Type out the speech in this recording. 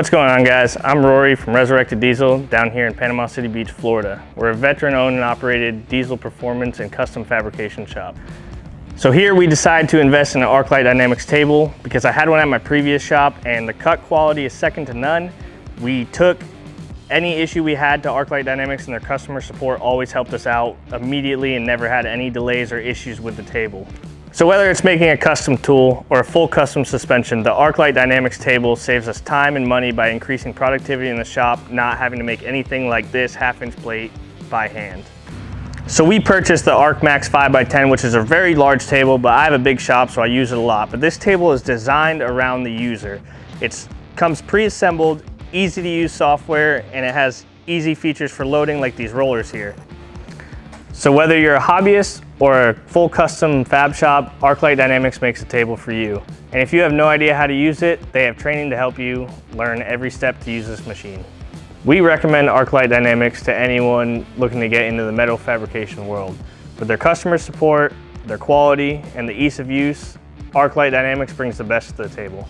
What's going on, guys? I'm Rory from Resurrected Diesel down here in Panama City Beach, Florida. We're a veteran-owned and operated diesel performance and custom fabrication shop. So here we decided to invest in an Arclight Dynamics table because I had one at my previous shop and the cut quality is second to none. We took any issue we had to Arclight Dynamics, and their customer support always helped us out immediately and never had any delays or issues with the table. So whether it's making a custom tool or a full custom suspension, the Arclight Dynamics table saves us time and money by increasing productivity in the shop, not having to make anything like this half-inch plate by hand. So we purchased the ArcMax 5x10, which is a very large table, but I have a big shop, so I use it a lot. But this table is designed around the user. It comes pre-assembled, easy to use software, and it has easy features for loading like these rollers here. So whether you're a hobbyist or a full custom fab shop, Arclight Dynamics makes a table for you. And if you have no idea how to use it, they have training to help you learn every step to use this machine. We recommend Arclight Dynamics to anyone looking to get into the metal fabrication world. With their customer support, their quality, and the ease of use, Arclight Dynamics brings the best to the table.